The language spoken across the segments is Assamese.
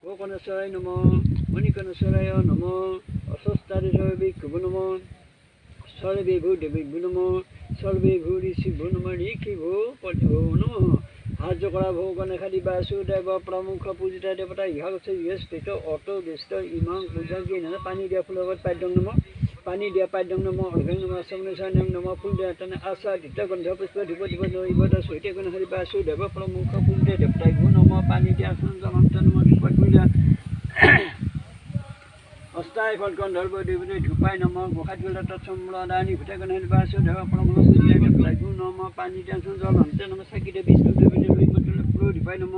গণেশ্বরায় নম মণিকণেশ্বরায় নম অস্বস্তারিভি কুভ নম সর্বে ভূ দেবীভ্যো নম সর্বে ভূ ঋষিভ্যো নম ঋষি ভূ পতিভো নম হাত জোকৰা ভগৱানে খালি বাসুদেৱ প্ৰমুখ পূজিতা দেৱতা ইহাগছে ইহস্থিত অত ব্যস্ত ইমাং পূজা কি নানে পানী দিয়া ফুলৰ লগত পাদ্যং নম পানী দিয়া পাদ্যং নম অৰ্ঘং নম সমনেশানং নম ফুল দিয়া তেনে আশা দিত গন্ধ পুষ্প ধূপ দিব নৈবত সৈতে গুণ হৰি বাসুদেৱ প্ৰমুখ পূজিতা দেৱতা ভূ নম পানী দিয়া সঞ্জনন্ত নম ধূপত পূজা অস্থায় ফল গন্ধৰ্ব দেৱতাই ধূপাই নম গোসাঁই তুলসী তৎসম্প্ৰদানি ভূতগণ হৰি বাসুদেৱ প্ৰমুখ পূজিতা দেৱতা ভূ নম পানী দিয়া সঞ্জনন্ত নম চাকিতে বিষ্ণু দেৱতাই ধূপাই নম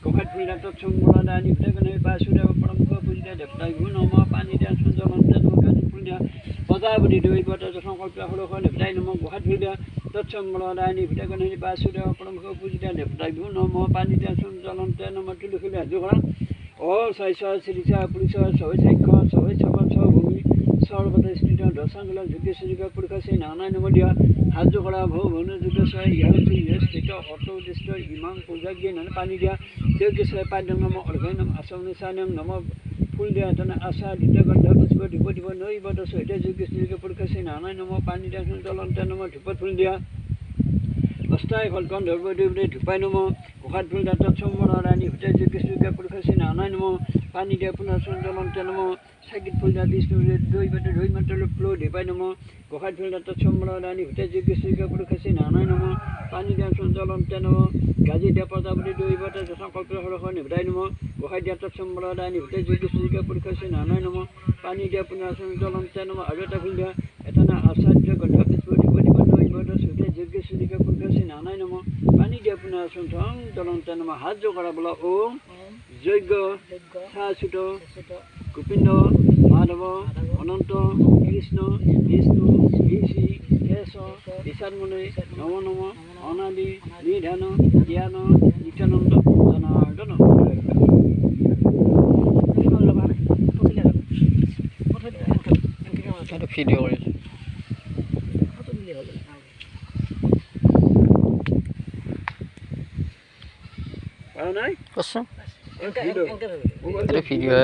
গোসাঁই তুলসী তৎসম্প্ৰদানি ভূতগণ হৰি বাসুদেৱ প্ৰমুখ পূজিতা দেৱতা ভূ নম পানী দিয়া সঞ্জনন্ত নম গাজী ফুল দিয়া প্ৰজাপতি দৈৱত সংকল্প হলখ দেৱতাই নম গোসাঁই তুলসী তৎসম্প্ৰদানি ভূতগণ হৰি বাসুদেৱ প্ৰমুখ পূজিতা দেৱতা ভূ নম পানী দিয়া সঞ্জনন্ত নম তুলসী হাজোৰা all Saisa, Sirisa, Pulisa, Saika, Savasa, Bumi, Sarvata Street, Dosangla, Jukisika, Purkasi, Nana, Namodia, Hazukara, Hono, Jukasa, Yasi, Yestita, Otto, Destroy, Imam, Puzagin, and Panidia, Jukisa, Padanam, Organum, Asonisanam, Namo, Puldia, Asa, the Devon, but you would know about the Swedish Jukisika, Purkasi, Nana, Namo, Panida, Santalantanamo, to Puldia. অস্থায় ফল গন্ধৰ্ব দেৱতাই ধূপাই নম গোসাঁই তুলসী তৎসম্প্ৰদানি ভূতগণ কৃষ্ণকে পুৰুষাসী নানায় নম পানী দিয়া পুনৰ সঞ্জনন্ত নম চাকিত ফুল দিয়া বিষ্ণু দৈৱতে ধৈমন্ত্ৰ প্লো ধূপাই নম গোসাঁই তুলসী তৎসম্প্ৰদানি ভূতগণ কৃষ্ণকে পুৰুষাসী নানায় নম পানী দিয়া সঞ্জনন্ত নম গাজী দিয়া প্ৰজাপতি দৈৱতে সংকল্প হলখ নিভতাই নম গোসাঁই দিয়া তৎসম্প্ৰদানি ভূতগণ কৃষ্ণকে পুৰুষাসী নানায় নম পানী দিয়া পুনৰ সঞ্জনন্ত নম আৰু এটা ফুল দিয়া এটা না আচাৰ্য গন্ধ পুষ্প ধূপ দিব নৈবত সৈতে যজ্ঞ সূৰ্যকে পুৰুষাসী নানায় নম পানী দিয়া পুনৰ সঞ্জনন্ত নম হাত জোকৰা বোলা ওম যজ্ঞ শাশ্বত গোপিন্দ মাধৱ অনন্ত কৃষ্ণ বিষ্ণু ঋষি কেশ বিষাদমুনি নম নম অনাদি নিধান জ্ঞান নিত্যানন্দ জনাৰ্দন ভিডিঅ' কৰি নাই কচোন ভিডিঅ'